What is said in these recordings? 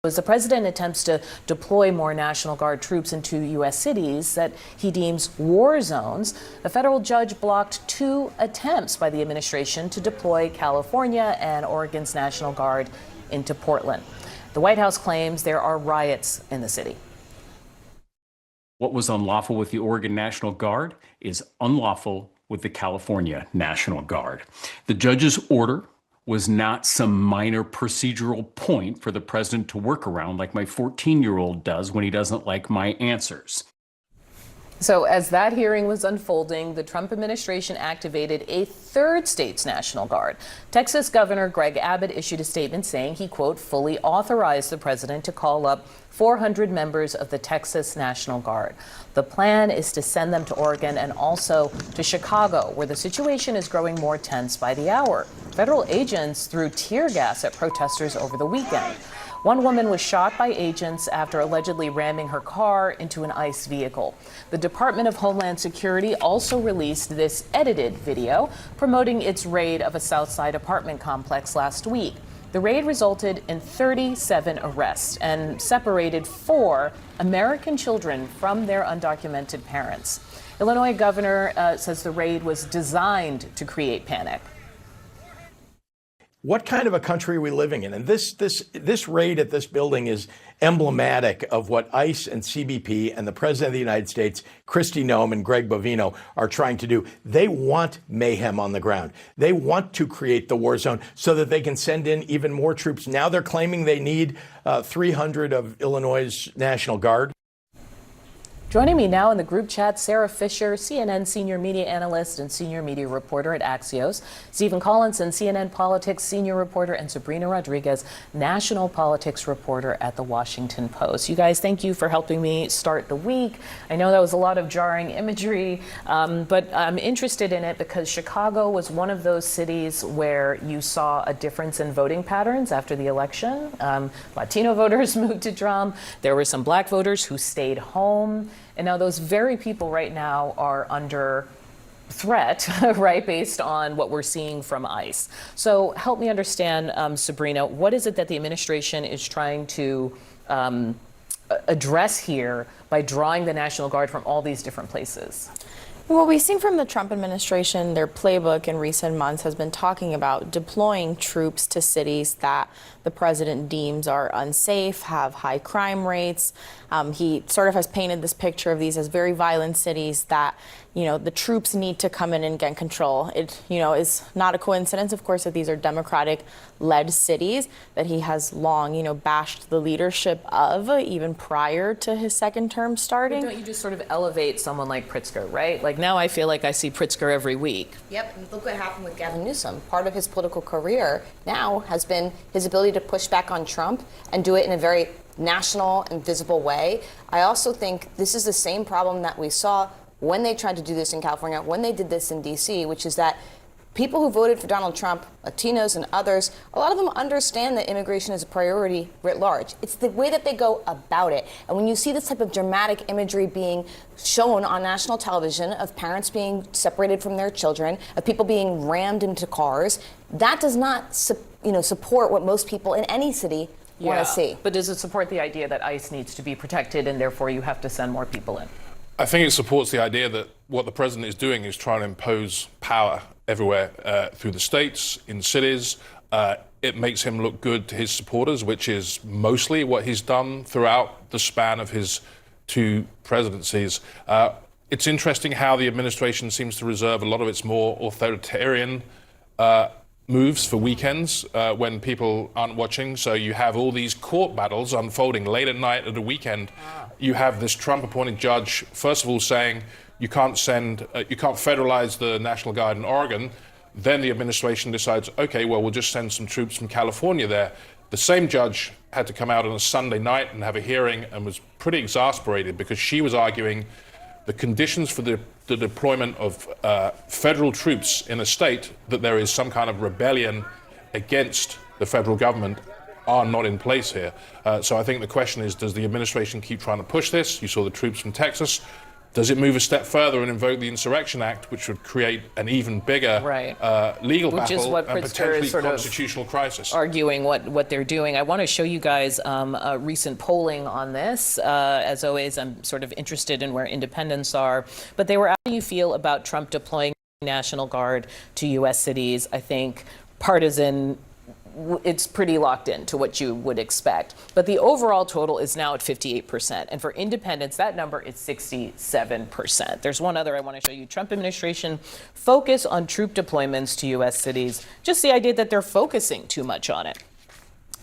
As the president attempts to deploy more National Guard troops into U.S. cities that he deems war zones, a federal judge blocked 2 attempts by the administration to deploy California and Oregon's National Guard into Portland. The White House claims there are riots in the city. What was unlawful with the Oregon National Guard is unlawful with the California National Guard. The judge's order was not some minor procedural point for the president to work around like my 14-year-old does when he doesn't like my answers. So as that hearing was unfolding, the Trump administration activated a 3rd state's National Guard. Texas Governor Greg Abbott issued a statement saying he, quote, fully authorized the president to call up 400 members of the Texas National Guard. The plan is to send them to Oregon and also to Chicago, where the situation is growing more tense by the hour. Federal agents threw tear gas at protesters over the weekend. One woman was shot by agents after allegedly ramming her car into an ICE vehicle. The Department of Homeland Security also released this edited video promoting its raid of a Southside apartment complex last week. The raid resulted in 37 arrests and separated 4 American children from their undocumented parents. Illinois governor says the raid was designed to create panic. What kind of a country are we living in? And this raid at this building is emblematic of what ICE and CBP and the President of the United States, Kristi Noem and Greg Bovino, are trying to do. They want mayhem on the ground. They want to create the war zone so that they can send in even more troops. Now they're claiming they need 300 of Illinois' National Guard. Joining me now in the group chat, Sarah Fisher, CNN senior media analyst and senior media reporter at Axios, Stephen Collinson, CNN politics senior reporter, and Sabrina Rodriguez, national politics reporter at The Washington Post. You guys, thank you for helping me start the week. I know that was a lot of jarring imagery, but I'm interested in it because Chicago was one of those cities where you saw a difference in voting patterns after the election. Latino voters moved to Trump. There were some black voters who stayed home. And now those very people right now are under threat, right, based on what we're seeing from ICE. So help me understand, Sabrina, what is it that the administration is trying to address here by drawing the National Guard from all these different places? What we've seen from the Trump administration, their playbook in recent months has been talking about deploying troops to cities that the president deems are unsafe, have high crime rates. He sort of has painted this picture of these as very violent cities that, the troops need to come in and get control. It, is not a coincidence, of course, that these are Democratic-led cities that he has long, bashed the leadership of, even prior to his second term starting. But don't you just sort of elevate someone like Pritzker, right? Like now I feel like I see Pritzker every week. Yep, and look what happened with Gavin Newsom. Part of his political career now has been his ability to push back on Trump and do it in a very national and visible way. I also think this is the same problem that we saw when they tried to do this in California, when they did this in D.C., which is that people who voted for Donald Trump, Latinos and others, a lot of them understand that immigration is a priority writ large. It's the way that they go about it. And when you see this type of dramatic imagery being shown on national television of parents being separated from their children, of people being rammed into cars, that does not support what most people in any city want to see. But does it support the idea that ICE needs to be protected and therefore you have to send more people in? I think it supports the idea that what the president is doing is trying to impose power everywhere through the states, in cities. It makes him look good to his supporters, which is mostly what he's done throughout the span of his 2 presidencies. It's interesting how the administration seems to reserve a lot of its more authoritarian moves for weekends when people aren't watching. So you have all these court battles unfolding late at night at a weekend. You have this Trump-appointed judge, first of all, saying you can't federalize the National Guard in Oregon. Then the administration decides, okay, well, we'll just send some troops from California there. The same judge had to come out on a Sunday night and have a hearing and was pretty exasperated because she was arguing the conditions for the deployment of federal troops in a state that there is some kind of rebellion against the federal government are not in place here. So I think the question is, does the administration keep trying to push this? You saw the troops from Texas. Does it move a step further and invoke the Insurrection Act, which would create an even bigger legal Which battle is what and Pritzker potentially is sort of constitutional crisis? arguing what they're doing. I want to show you guys a recent polling on this. As always, I'm sort of interested in where independents are. But they were asking how you feel about Trump deploying National Guard to U.S. cities. I think partisan, it's pretty locked in to what you would expect. But the overall total is now at 58%. And for independents, that number is 67%. There's one other I want to show you. Trump administration focus on troop deployments to U.S. cities. Just the idea that they're focusing too much on it.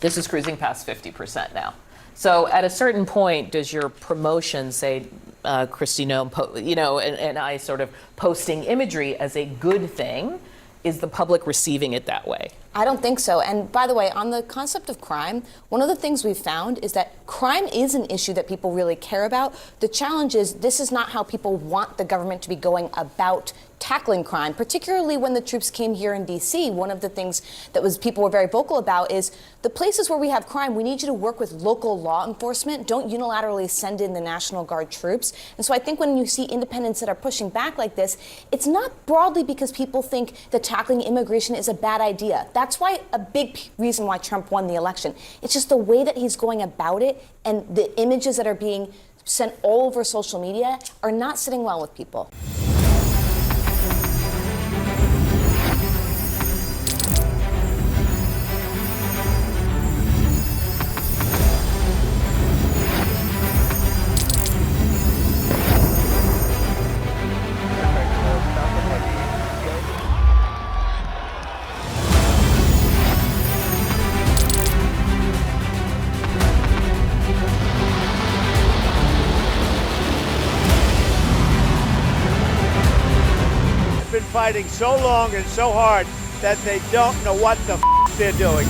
This is cruising past 50% now. So at a certain point, does your promotion, say, Kristi Noem, and I sort of posting imagery as a good thing, is the public receiving it that way? I don't think so. And by the way, on the concept of crime, one of the things we've found is that crime is an issue that people really care about. The challenge is this is not how people want the government to be going about tackling crime, particularly when the troops came here in D.C. One of the things that people were very vocal about is the places where we have crime, we need you to work with local law enforcement. Don't unilaterally send in the National Guard troops. And so I think when you see independents that are pushing back like this, it's not broadly because people think that tackling immigration is a bad idea. That's why a big reason why Trump won the election. It's just the way that he's going about it, and the images that are being sent all over social media are not sitting well with people. Fighting so long and so hard that they don't know what the they're doing.